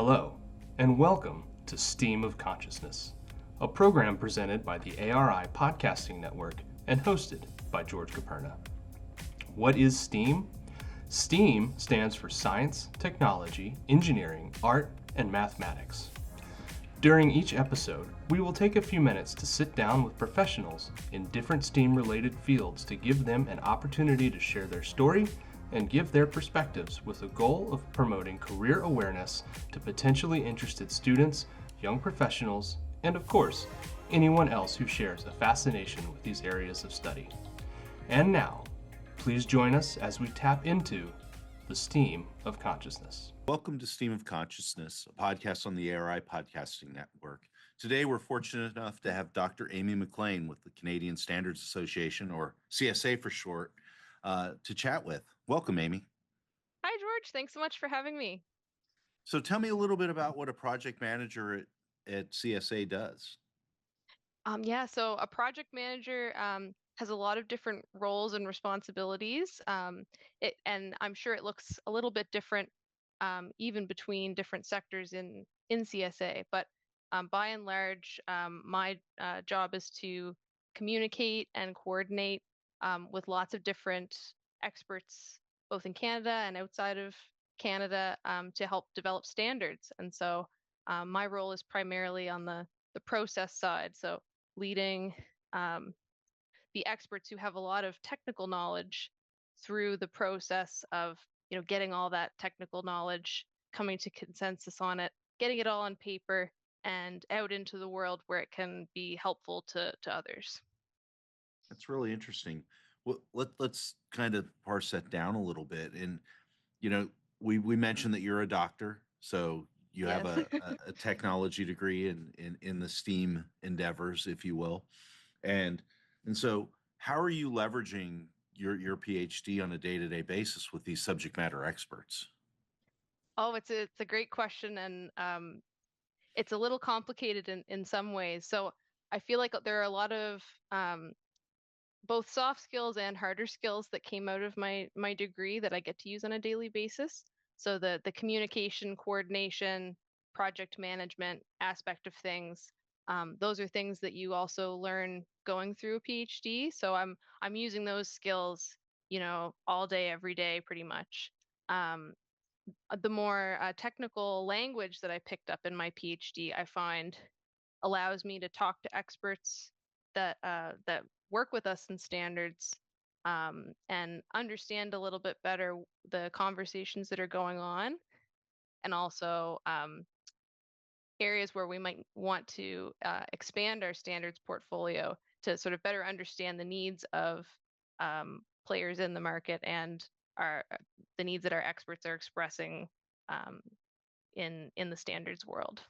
Hello, and welcome to S.T.E.A.M of Consciousness, a program presented by the ARI Podcasting Network and hosted by George Caperna. What is S.T.E.A.M? S.T.E.A.M stands for Science, Technology, Engineering, Art, and Mathematics. During each episode, we will take a few minutes to sit down with professionals in different STEAM-related fields to give them an opportunity to share their story and give their perspectives with the goal of promoting career awareness to potentially interested students, young professionals, and of course, anyone else who shares a fascination with these areas of study. And now, please join us as we tap into the STEAM of consciousness. Welcome to STEAM of Consciousness, a podcast on the ARI Podcasting Network. Today, we're fortunate enough to have Dr. Amy MacLean with the Canadian Standards Association, or CSA for short, to chat with. Welcome, Amy. Hi, George. Thanks so much for having me. So tell me a little bit about what a project manager at CSA does. So a project manager has a lot of different roles and responsibilities. And I'm sure it looks a little bit different even between different sectors in CSA. But by and large, my job is to communicate and coordinate with lots of different experts, both in Canada and outside of Canada, to help develop standards. And so my role is primarily on the process side. So leading the experts who have a lot of technical knowledge through the process of getting all that technical knowledge, coming to consensus on it, getting it all on paper and out into the world where it can be helpful to others. That's really interesting. Well, let's kind of parse that down a little bit. And we mentioned that you're a doctor, so you have Yes. a technology degree in the STEAM endeavors, if you will. And so how are you leveraging your PhD on a day-to-day basis with these subject matter experts? Oh, it's a great question, and it's a little complicated in some ways. So I feel like there are a lot of both soft skills and harder skills that came out of my degree that I get to use on a daily basis. So the communication, coordination, project management aspect of things, those are things that you also learn going through a PhD. So I'm using those skills, all day, every day, pretty much. Um, the more technical language that I picked up in my PhD, I find allows me to talk to experts that work with us in standards and understand a little bit better the conversations that are going on, and also areas where we might want to expand our standards portfolio to sort of better understand the needs of players in the market and the needs that our experts are expressing um, in the standards world.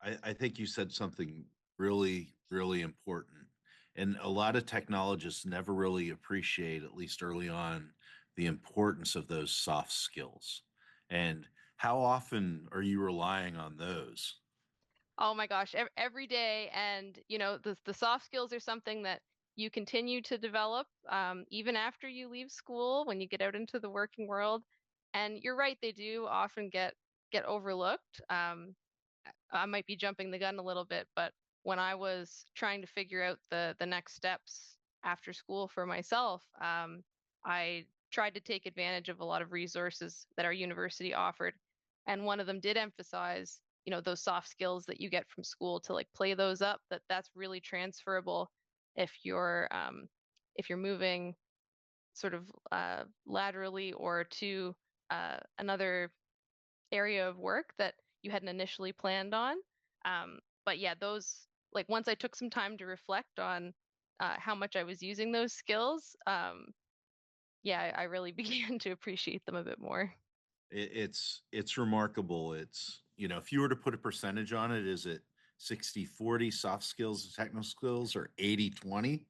I think you said something really, really important. And a lot of technologists never really appreciate, at least early on, the importance of those soft skills. And how often are you relying on those? Oh my gosh, every day. And, the soft skills are something that you continue to develop even after you leave school, when you get out into the working world. And you're right, they do often get overlooked. I might be jumping the gun a little bit, but when I was trying to figure out the next steps after school for myself, I tried to take advantage of a lot of resources that our university offered. And one of them did emphasize, those soft skills that you get from school, to like play those up, that's really transferable if you're moving sort of laterally or to another area of work that you hadn't initially planned on. But yeah, those, like, once I took some time to reflect on how much I was using those skills, yeah, I really began to appreciate them a bit more. It's remarkable. It's, if you were to put a percentage on it, is it 60-40 soft skills and technical skills, or 80-20?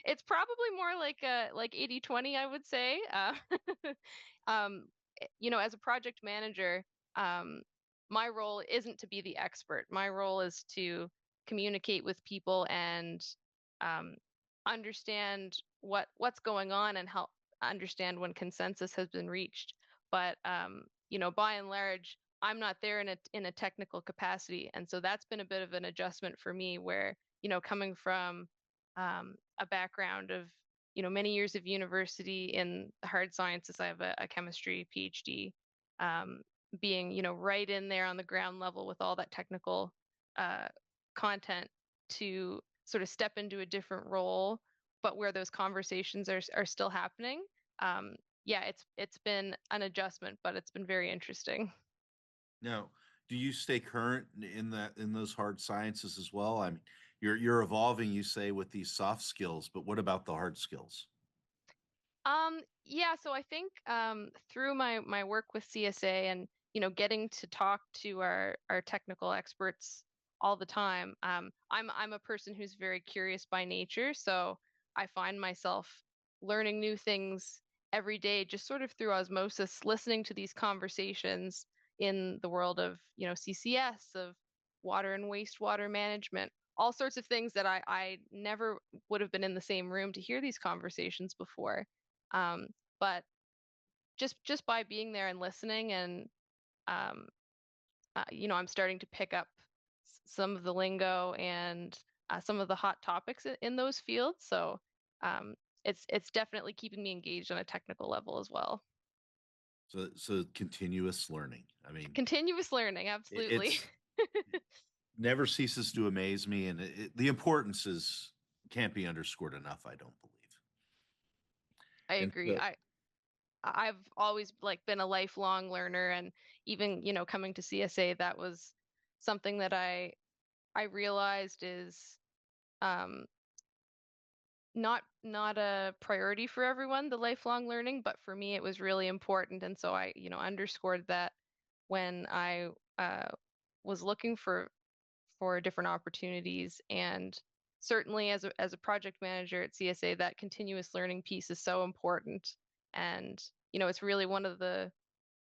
It's probably more like 80/20, I would say. Um, as a project manager, um, my role isn't to be the expert. My role is to communicate with people and um, understand what's going on and help understand when consensus has been reached. But by and large, I'm not there in a technical capacity. And so that's been a bit of an adjustment for me where, coming from a background of, many years of university in the hard sciences, I have a chemistry PhD, um, being, right in there on the ground level with all that technical uh, content to sort of step into a different role, but where those conversations are still happening. Um, yeah, it's been an adjustment, but it's been very interesting. Now, do you stay current in those hard sciences as well? I mean, you're evolving, you say, with these soft skills, but what about the hard skills? Yeah, so I think through my work with CSA and getting to talk to our technical experts all the time, I'm a person who's very curious by nature, so I find myself learning new things every day, just sort of through osmosis, listening to these conversations in the world of CCS, of water and wastewater management, all sorts of things that I never would have been in the same room to hear these conversations before. Um, but just by being there and listening and um, I'm starting to pick up some of the lingo and some of the hot topics in those fields. So um, it's definitely keeping me engaged on a technical level as well. So continuous learning. I mean, Continuous learning, absolutely. it's never ceases to amaze me, and the importance is can't be underscored enough, I don't believe. I And agree. so, I've always like been a lifelong learner, and even coming to CSA, that was something that I realized is um, not a priority for everyone, the lifelong learning, but for me it was really important. And so I underscored that when I uh, was looking for different opportunities. And certainly as a project manager at CSA, that continuous learning piece is so important. And it's really one of the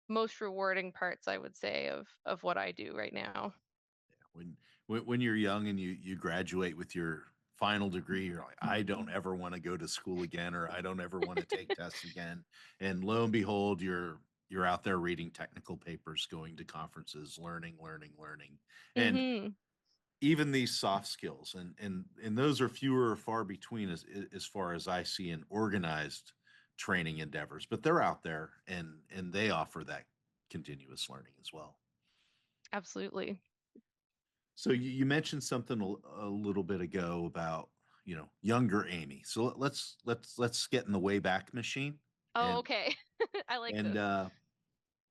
most rewarding parts, I would say, of what I do right now. when when you're young and you graduate with your final degree, you're like, I don't ever want to go to school again, or I don't ever want to take tests again. And lo and behold, you're out there reading technical papers, going to conferences, learning. And Hmm. even these soft skills, and those are fewer or far between as far as I see in organized training endeavors, but they're out there and they offer that continuous learning as well. Absolutely. So you mentioned something a little bit ago about, younger Amy. So let's get in the Wayback Machine, Oh, and okay. I like and this.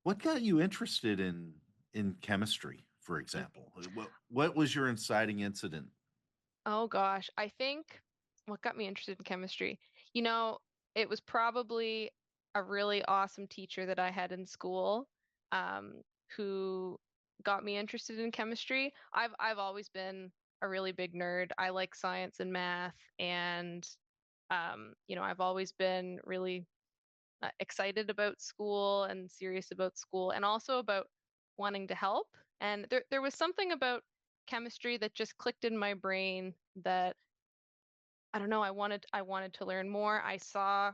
what got you interested in chemistry, for example? What was your inciting incident? Oh gosh, I think what got me interested in chemistry, you know, it was probably a really awesome teacher that I had in school, who got me interested in chemistry. I've always been a really big nerd. I like science and math, and I've always been really excited about school and serious about school, and also about wanting to help. And there was something about chemistry that just clicked in my brain that I don't know. I wanted to learn more. I saw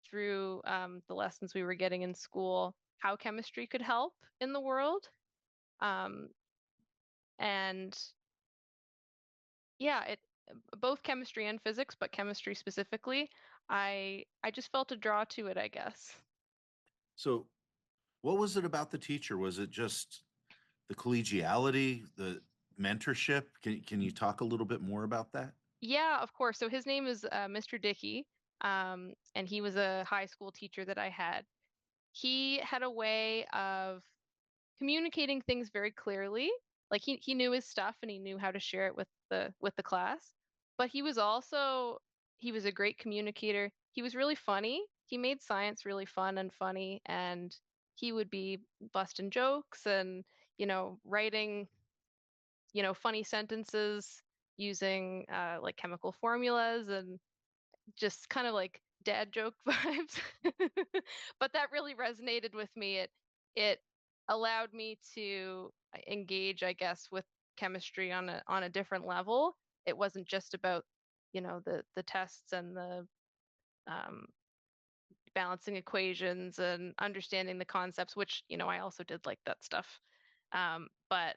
through the lessons we were getting in school how chemistry could help in the world. Um, and yeah, it both chemistry and physics, but chemistry specifically. I just felt a draw to it, I guess. So what was it about the teacher? Was it just the collegiality, the mentorship? Can you talk a little bit more about that? Yeah, of course. So his name is Mr. Dickey, and he was a high school teacher that I had. He had a way of communicating things very clearly. Like he knew his stuff and he knew how to share it with the class. But he was a great communicator. He was really funny. He made science really fun and funny, and he would be busting jokes and writing funny sentences using like chemical formulas and just kind of like dad joke vibes. But that really resonated with me. It allowed me to engage, I guess, with chemistry on a different level. It wasn't just about, the tests and the um, balancing equations and understanding the concepts, which, I also did like that stuff. But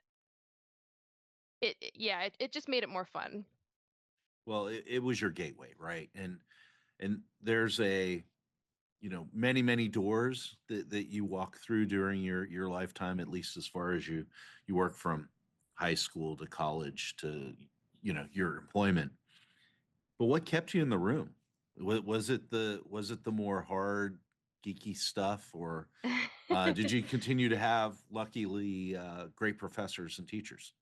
yeah, it just made it more fun. Well, it was your gateway, right? And there's many doors that you walk through during your lifetime, at least as far as you work from high school to college to your employment. But what kept you in the room? Was it the more hard geeky stuff, or did you continue to have luckily great professors and teachers?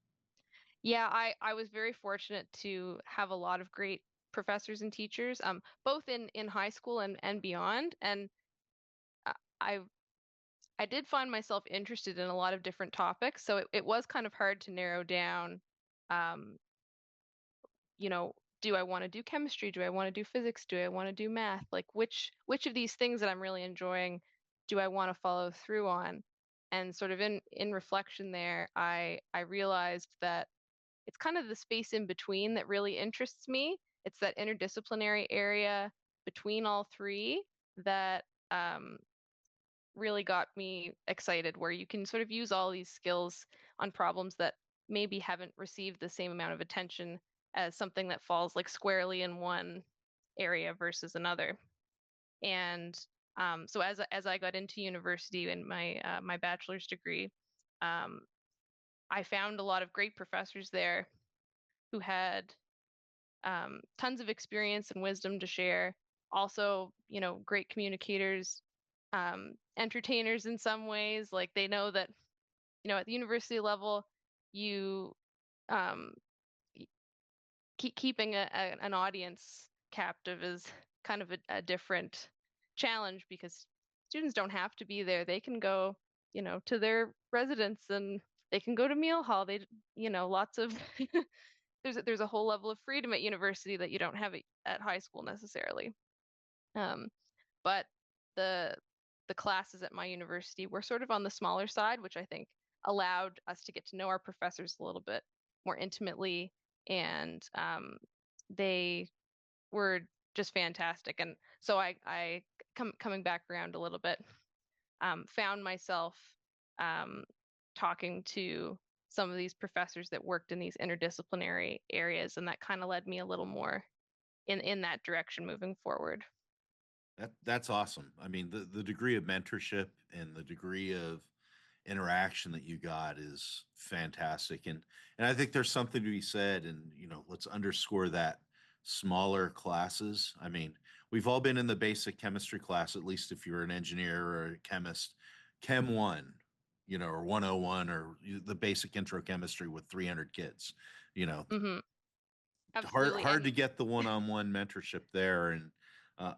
Yeah, I was very fortunate to have a lot of great professors and teachers, both in high school and beyond. And I I I did find myself interested in a lot of different topics, so it was kind of hard to narrow down, um, you know, do I want to do chemistry? Do I want to do physics? Do I want to do math? Like which of these things that I'm really enjoying do I want to follow through on? And sort of in reflection there, I realized that it's kind of the space in between that really interests me. It's that interdisciplinary area between all three that really got me excited, where you can sort of use all these skills on problems that maybe haven't received the same amount of attention as something that falls like squarely in one area versus another. And so as I got into university in my bachelor's degree, um, I found a lot of great professors there who had tons of experience and wisdom to share. Also, great communicators, entertainers in some ways. Like they know that, at the university level, you um, keeping an audience captive is kind of a different challenge because students don't have to be there. They can go, to their residence and they can go to meal hall. Lots of there's a whole level of freedom at university that you don't have at high school necessarily. Um, but the the classes at my university were sort of on the smaller side, which I think allowed us to get to know our professors a little bit more intimately, and they were just fantastic. And so I coming back around a little bit, found myself um, talking to some of these professors that worked in these interdisciplinary areas, and that kind of led me a little more in that direction moving forward. That's awesome. I mean, the degree of mentorship and the degree of interaction that you got is fantastic. And I think there's something to be said, and let's underscore that smaller classes. I mean, we've all been in the basic chemistry class, at least if you're an engineer or a chemist, Chem 1, or 101, or the basic intro chemistry with 300 kids. You know, Hmm. hard Absolutely. hard to And get the one-on-one mentorship there, and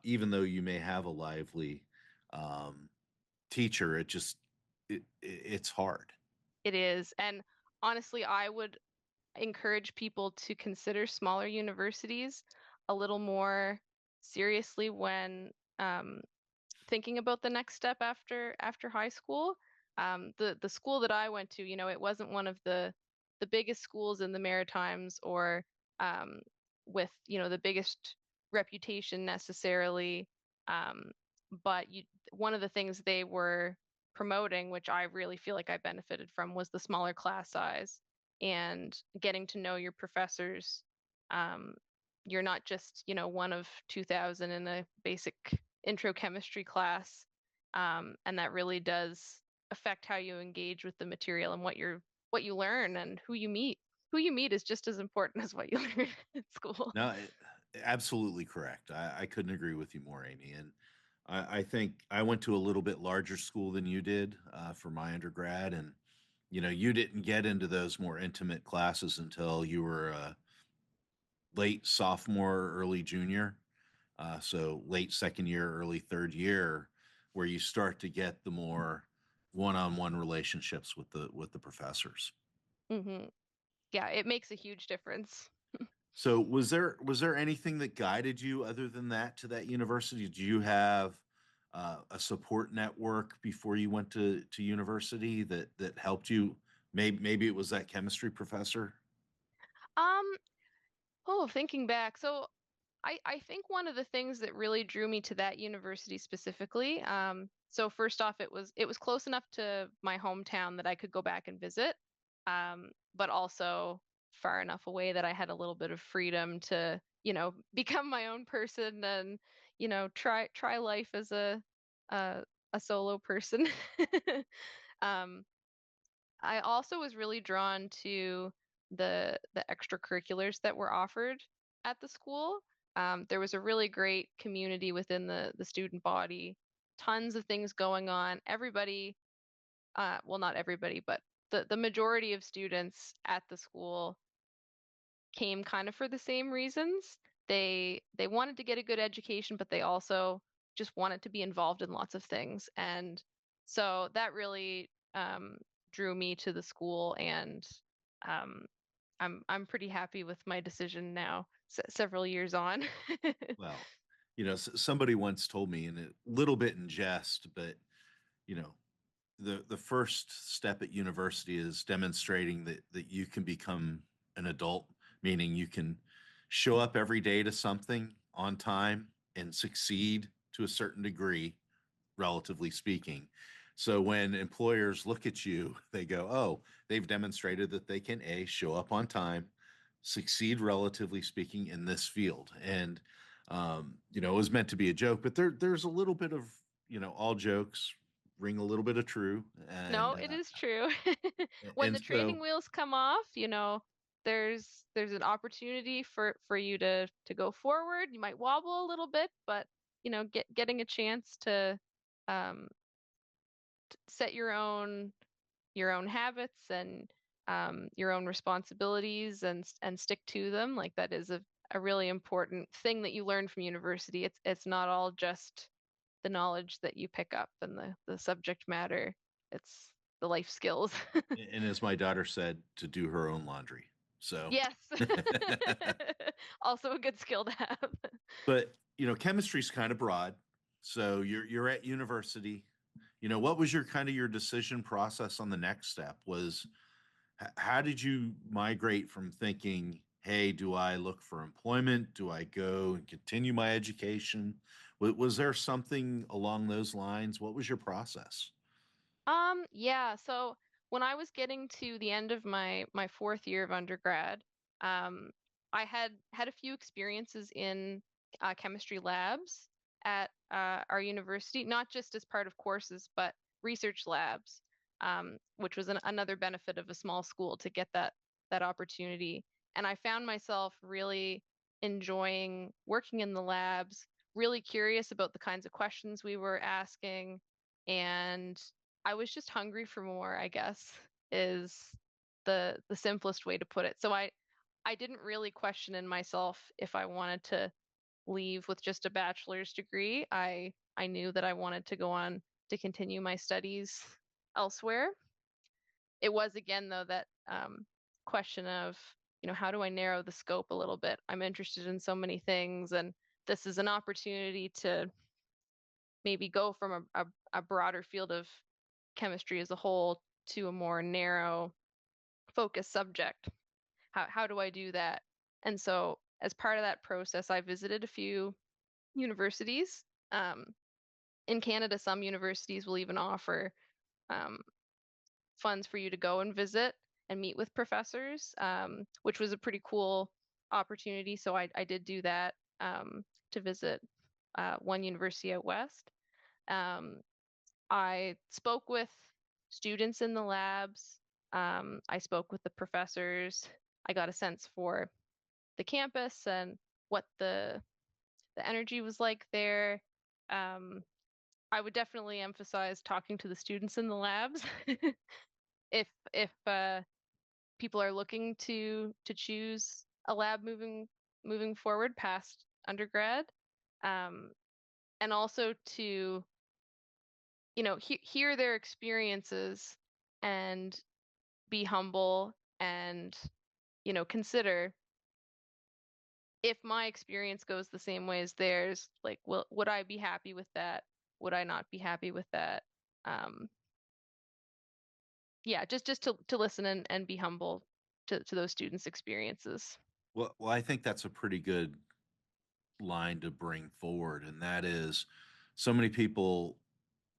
even though you may have a lively um, teacher, it's hard. it is. And honestly, I would encourage people to consider smaller universities a little more seriously when um, thinking about the next step after high school. The school that I went to, it wasn't one of the biggest schools in the Maritimes, or um, with the biggest reputation necessarily. Um, but one of the things they were promoting, which I really feel like I benefited from, was the smaller class size and getting to know your professors. Um, you're not just one of 2,000 in a basic intro chemistry class, and that really does affect how you engage with the material and what you learn and who you meet. Who you meet is just as important as what you learn at school. No, absolutely correct. I couldn't agree with you more, Amy. And I think I went to a little bit larger school than you did for my undergrad, and you didn't get into those more intimate classes until you were a late sophomore, early junior. So late second year, early third year, where you start to get the more one-on-one relationships with the professors. Hmm. Yeah, it makes a huge difference. So was there anything that guided you other than that to that university? Did you have a support network before you went to university that helped you? Maybe it was that chemistry professor. Um, oh, thinking back, so I think one of the things that really drew me to that university specifically, so first off, it was close enough to my hometown that I could go back and visit, but also far enough away that I had a little bit of freedom to, become my own person and, try life as a, a solo person. Um, I also was really drawn to the extracurriculars that were offered at the school. There was a really great community within the student body, tons of things going on. Everybody, well, not everybody, but the majority of students at the school came kind of for the same reasons. They wanted to get a good education, but they also just wanted to be involved in lots of things. And so that really drew me to the school, and um, I'm pretty happy with my decision now, several years on. Well, somebody once told me, and a little bit in jest, but you know, the first step at university is demonstrating that you can become an adult, meaning you can show up every day to something on time and succeed to a certain degree, relatively speaking. So when employers look at you, they go, "Oh, they've demonstrated that they can show up on time, succeed relatively speaking in this field." And it was meant to be a joke, but there's a little bit of, all jokes ring a little bit of true, No, and it is true. When and the so training wheels come off, there's an opportunity for you to go forward. You might wobble a little bit, but getting a chance to um set your own habits and your own responsibilities and stick to them, like that is a really important thing that you learn from university. It's not all just the knowledge that you pick up and the subject matter. It's the life skills. and as my daughter said, to do her own laundry. So Yes. Also a good skill to have. but chemistry's kind of broad. So you're at university. What was your decision process on the next step? Was how did you migrate from thinking, hey, do I look for employment? Do I go and continue my education? Was there something along those lines? What was your process? Yeah, so when I was getting to the end of my fourth year of undergrad, um, I had a few experiences in chemistry labs at our university, not just as part of courses, but research labs, which was another benefit of a small school to get that opportunity. And I found myself really enjoying working in the labs, really curious about the kinds of questions we were asking, and I was just hungry for more, I guess, is the simplest way to put it. So I didn't really question in myself if I wanted to leave with just a bachelor's degree. I knew that I wanted to go on to continue my studies elsewhere. It was again though that question of, how do I narrow the scope a little bit? I'm interested in so many things, and this is an opportunity to maybe go from a broader field of chemistry as a whole to a more narrow focused subject. How do I do that? And so as part of that process, I visited a few universities. Um, in Canada, some universities will even offer um, funds for you to go and visit and meet with professors, which was a pretty cool opportunity. So I did do that to visit one university out west. Um, I spoke with students in the labs. I spoke with the professors. I got a sense for the campus and what the energy was like there. Um, I would definitely emphasize talking to the students in the labs if people are looking to choose a lab moving forward past undergrad, um, and also to hear their experiences and be humble and consider if my experience goes the same way as theirs, like would I be happy with that? Would I not be happy with that? um yeah, just to listen and be humble to those students experiences. Well, I think that's a pretty good line to bring forward, and that is so many people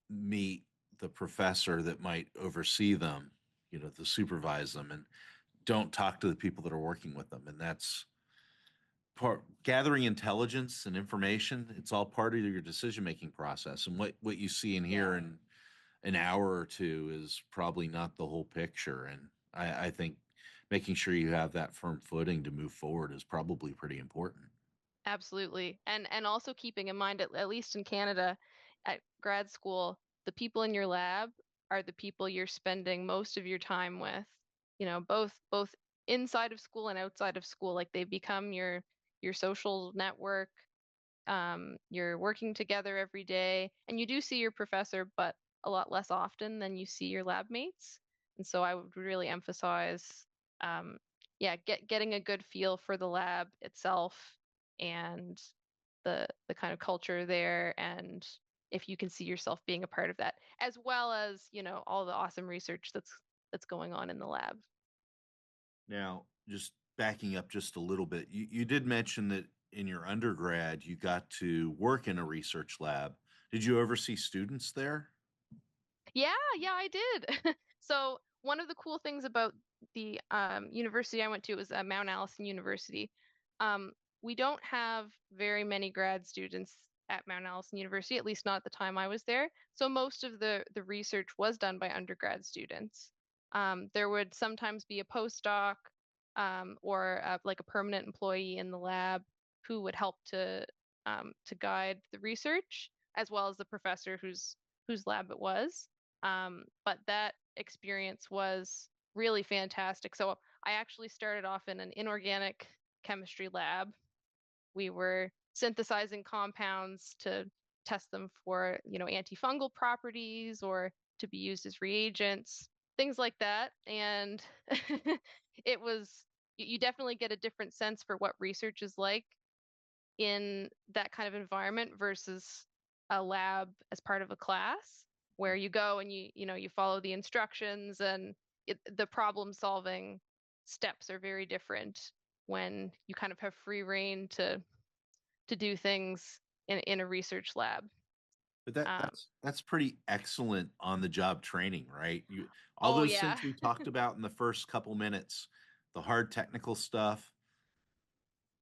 meet the professor that might oversee them, to supervise them, and don't talk to the people that are working with them. And that's part gathering intelligence and information. It's all part of your decision making process. And what you see and hear Yeah. in an hour or two is probably not the whole picture. And I think making sure you have that firm footing to move forward is probably pretty important. Absolutely. And also keeping in mind, at least in Canada, at grad school, the people in your lab are the people you're spending most of your time with. Both inside of school and outside of school. Like they become your social network. You're working together every day, and you do see your professor, but a lot less often than you see your lab mates. And so I would really emphasize, um, yeah, getting a good feel for the lab itself and the kind of culture there, and if you can see yourself being a part of that, as well as all the awesome research that's going on in the lab. Now, just backing up just a little bit, you did mention that in your undergrad, you got to work in a research lab. Did you ever see students there? Yeah, I did. So one of the cool things about the university I went to was Mount Allison University. Um, we don't have very many grad students at Mount Allison University, at least not at the time I was there. So most of the research was done by undergrad students. There would sometimes be a postdoc or like a permanent employee in the lab who would help to guide the research, as well as the professor whose lab it was. But that experience was really fantastic. So I actually started off in an inorganic chemistry lab. We were synthesizing compounds to test them for, antifungal properties or to be used as reagents, things like that. And it was, you definitely get a different sense for what research is like in that kind of environment versus a lab as part of a class where you go and you follow the instructions, and the problem solving steps are very different when you kind of have free reign to do things in a research lab. But that um, that's pretty excellent on the job training, right? All oh those yeah. things we talked about in the first couple minutes, the hard technical stuff,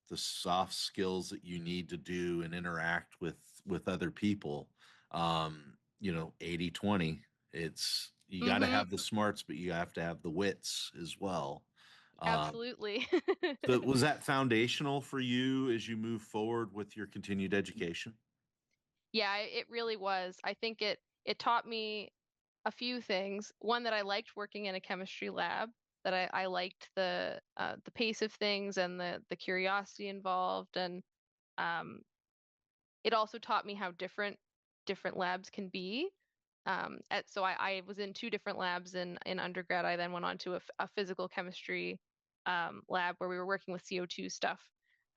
the soft skills that you need to do and interact with other people. 80/20. It's you got to Hmm. have the smarts, but you have to have the wits as well. Um, Absolutely. so was that foundational for you as you move forward with your continued education? Yeah, it really was. I think it taught me a few things. One, that I liked working in a chemistry lab, that I liked the pace of things and the curiosity involved, and um, it also taught me how different labs can be. So I was in two different labs in undergrad. I then went on to a physical chemistry lab where we were working with CO2 stuff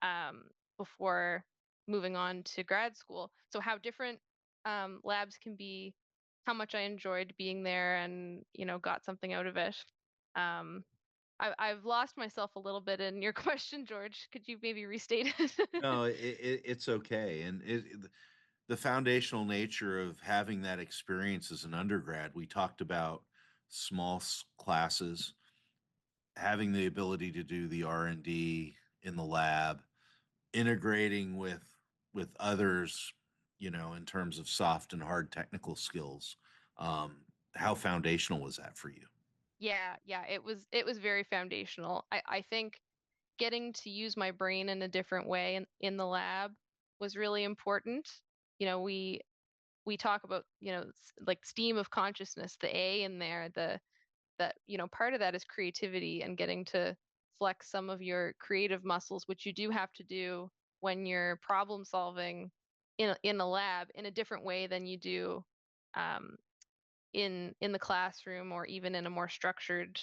um, before moving on to grad school. So how different labs can be, how much I enjoyed being there, and got something out of it. Um, I've lost myself a little bit in your question, George. Could you maybe restate it? No, it's okay. And the foundational nature of having that experience as an undergrad, we talked about small classes, having the ability to do the R&D in the lab, integrating with others, in terms of soft and hard technical skills. Um, how foundational was that for you? Yeah, it was very foundational. I think getting to use my brain in a different way in the lab was really important. We talk about, like stream of consciousness, the A in there, that, part of that is creativity and getting to flex some of your creative muscles, which you do have to do when you're problem solving in a lab in a different way than you do um, in the classroom, or even in a more structured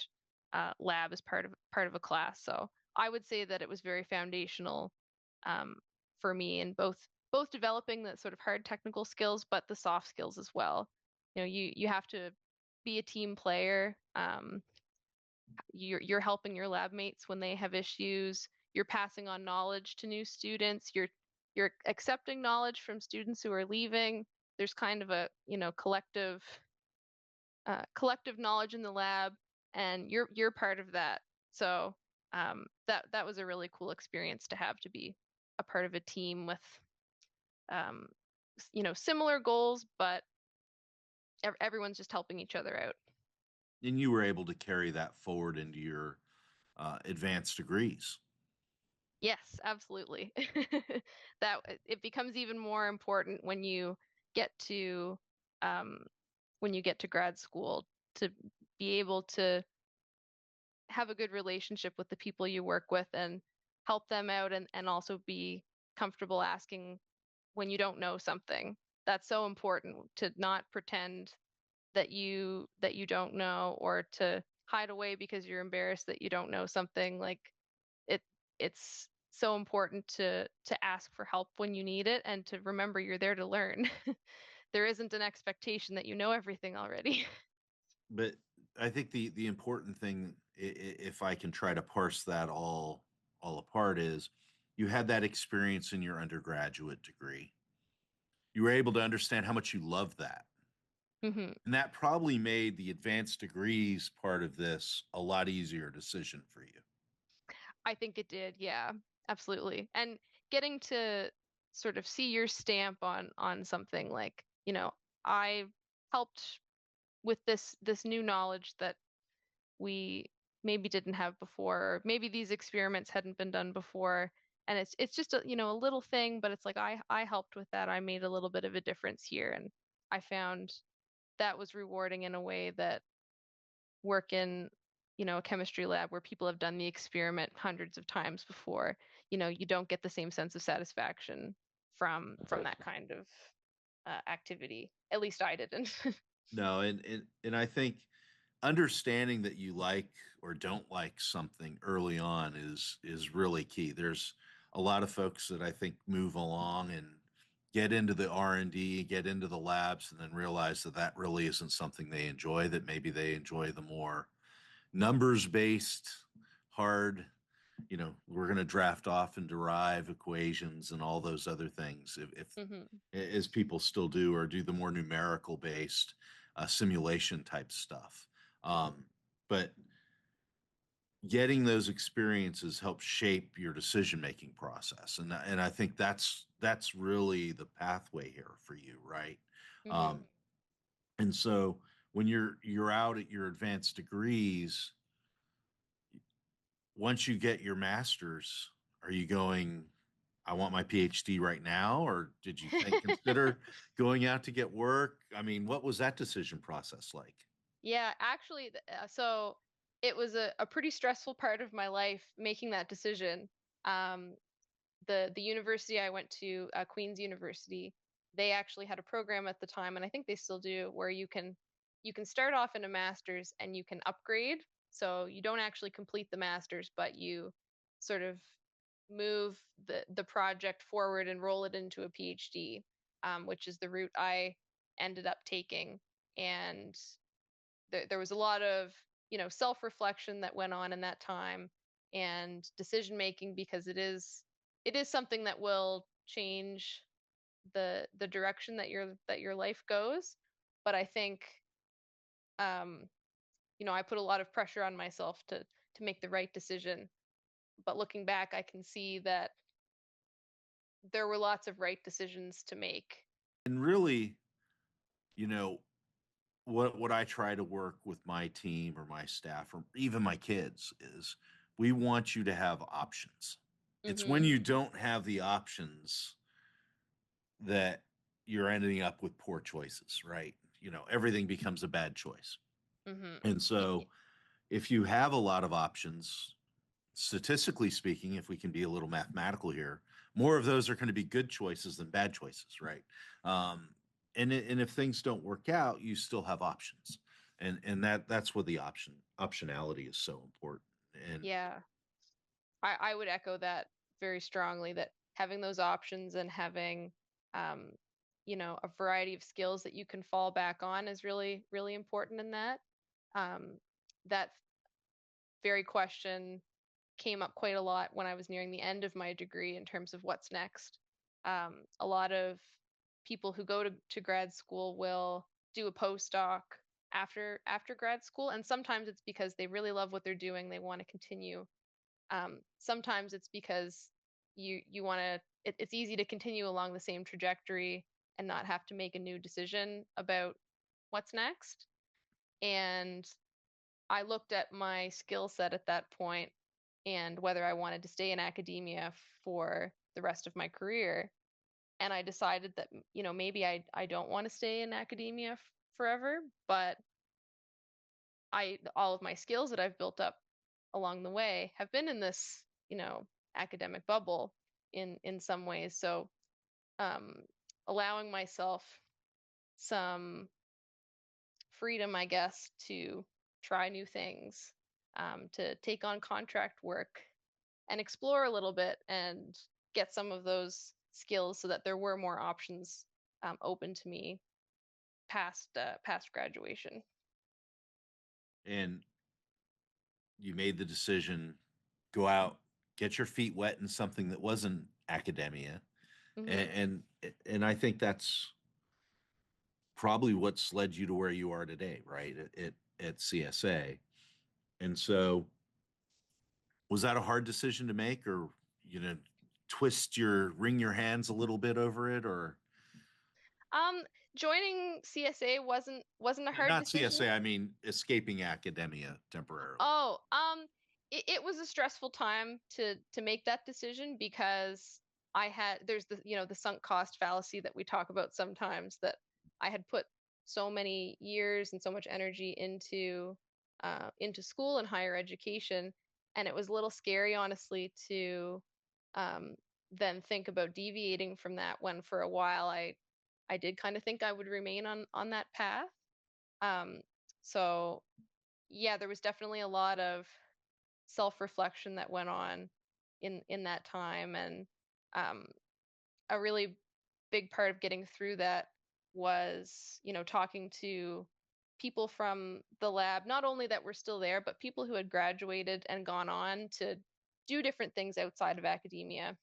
lab as part of a class. So I would say that it was very foundational um, for me in both developing the sort of hard technical skills, but the soft skills as well. You have to be a team player. You're helping your lab mates when they have issues. You're passing on knowledge to new students. You're you're accepting knowledge from students who are leaving. There's kind of a, collective knowledge in the lab, and you're part of that. So that was a really cool experience to have, to be a part of a team with um, similar goals, but everyone's just helping each other out. And you were able to carry that forward into your advanced degrees. Yes, absolutely. That it becomes even more important get to um, when you get to grad school, to be able to have a good relationship with the people you work with and help them out, and also be comfortable asking when you don't know something. That's so important, to not pretend that you don't know, or to hide away because you're embarrassed that you don't know something. Like it it's so important to ask for help when you need it, and to remember you're there to learn. There isn't an expectation that you know everything already. But I think the important thing, if I can try to parse that all apart, is you had that experience in your undergraduate degree. You were able to understand how much you love that. Hmm. And that probably made the advanced degrees part of this a lot easier decision for you. I think it did, yeah, absolutely. And getting to sort of see your stamp on something, like, I helped with this new knowledge that we maybe didn't have before, or maybe these experiments hadn't been done before. And it's just a little thing, but it's like I helped with that. I made a little bit of a difference here, and I found that was rewarding in a way that work in a chemistry lab where people have done the experiment hundreds of times before, you don't get the same sense of satisfaction from that kind of activity. At least I didn't. No, and I think understanding that you like or don't like something early on is really key. There's a lot of folks that I think move along and get into the R&D, get into the labs, and then realize that that really isn't something they enjoy, that maybe they enjoy the more numbers based, hard, we're going to draft off and derive equations and all those other things, if Hmm. as people still do, or do the more numerical based simulation type stuff. But getting those experiences helps shape your decision making process, and I think that's really the pathway here for you, right? Hmm. um, and so when you're out at your advanced degrees, once you get your master's, are you going, I want my PhD right now? Or did you consider going out to get work? I mean, what was that decision process like? Yeah, actually, so it was a pretty stressful part of my life making that decision. Um, the university I went to, Queen's University, they actually had a program at the time, and I think they still do, where you can start off in a master's and you can upgrade. So you don't actually complete the master's, but you sort of move the project forward and roll it into a PhD, which is the route I ended up taking. And there was a lot of self-reflection that went on in that time, and decision making, because it is something that will change the direction that your life goes. But I think um I put a lot of pressure on myself to make the right decision. But looking back, I can see that there were lots of right decisions to make. And really, you know, what I try to work with my team or my staff or even my kids is, we want you to have options. It's when Mhm. you don't have the options that you're ending up with poor choices, right? Everything becomes a bad choice. Mhm. And so if you have a lot of options, statistically speaking, if we can be a little mathematical here, more of those are going to be good choices than bad choices, right? Um, and if things don't work out, you still have options, and that's what the optionality is so important. And Yeah. I would echo that very strongly, that having those options and having um, a variety of skills that you can fall back on is really, really important in that. That very question came up quite a lot when I was nearing the end of my degree, in terms of what's next. A lot of people who go to grad school will do a postdoc after grad school, and sometimes it's because they really love what they're doing, they want to continue. Sometimes it's because you want to. It's easy to continue along the same trajectory and not have to make a new decision about what's next. And I looked at my skill set at that point and whether I wanted to stay in academia for the rest of my career. And I decided that, maybe I don't want to stay in academia forever, but all of my skills that I've built up along the way have been in this, academic bubble in some ways. So um, allowing myself some freedom, I guess, to try new things, to take on contract work and explore a little bit and get some of those skills so that there were more options open to me past graduation. And you made the decision, go out, get your feet wet in something that wasn't academia. Mm-hmm. And I think that's probably what's led you to where you are today, right? At CSA. And so was that a hard decision to make, or, wring your hands a little bit over it, or Um, Joining CSA wasn't a hard not decision. CSA, I mean, escaping academia temporarily? Oh, it was a stressful time to make that decision because there's the sunk cost fallacy that we talk about sometimes, that I had put so many years and so much energy into school and higher education, and it was a little scary, honestly, to um, then think about deviating from that, when for a while I did kind of think I would remain on that path. Um, so yeah, there was definitely a lot of self-reflection that went on in that time, and um, a really big part of getting through that was, talking to people from the lab, not only that were still there, but people who had graduated and gone on to do different things outside of academia,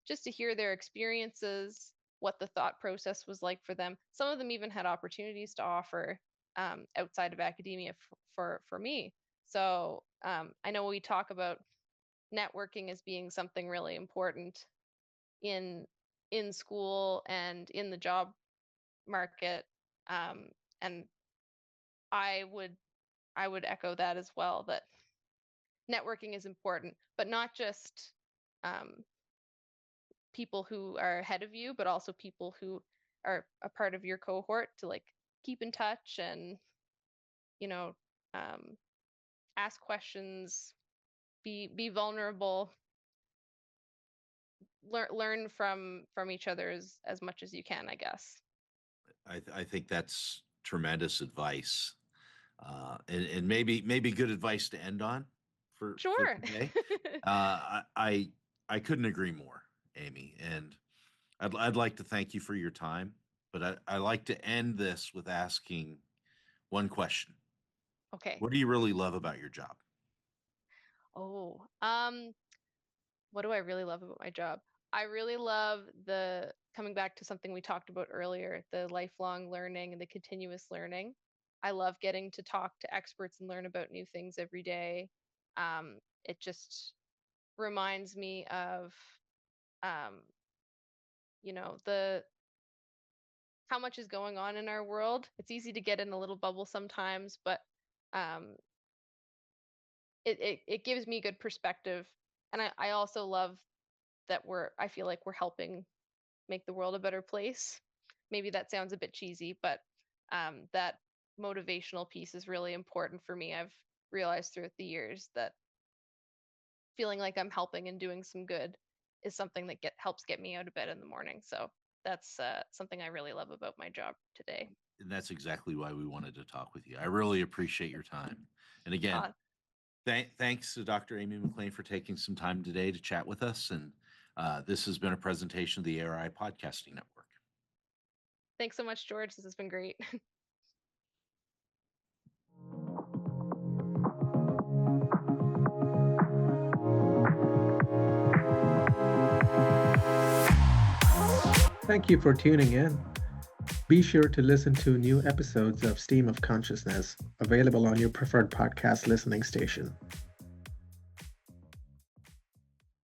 just to hear their experiences, what the thought process was like for them. Some of them even had opportunities to offer outside of academia for me. So I know we talk about networking as being something really important in in school and in the job market, and I would echo that as well. That networking is important, but not just um, people who are ahead of you, but also people who are a part of your cohort, to like keep in touch and you know um, ask questions, be vulnerable, learn from each other as much as you can, I guess. I think that's tremendous advice, and maybe good advice to end on for Sure. today. I couldn't agree more, Amy, and I'd like to thank you for your time, but I like to end this with asking one question: Okay. what do you really love about your job? Oh, what do I really love about my job? I really love the coming back to something we talked about earlier, the lifelong learning and the continuous learning. I love getting to talk to experts and learn about new things every day. It just reminds me of, um, the how much is going on in our world. It's easy to get in a little bubble sometimes, but um, it gives me good perspective. And I also love that I feel like we're helping make the world a better place. Maybe that sounds a bit cheesy, but that motivational piece is really important for me. I've realized throughout the years that feeling like I'm helping and doing some good is something that helps get me out of bed in the morning. So that's something I really love about my job today. And that's exactly why we wanted to talk with you. I really appreciate your time. And again, Uh, thanks to Dr. Amy MacLean for taking some time today to chat with us. And this has been a presentation of the ARI Podcasting Network. Thanks so much, George. This has been great. Thank you for tuning in. Be sure to listen to new episodes of Stream of Consciousness, available on your preferred podcast listening station.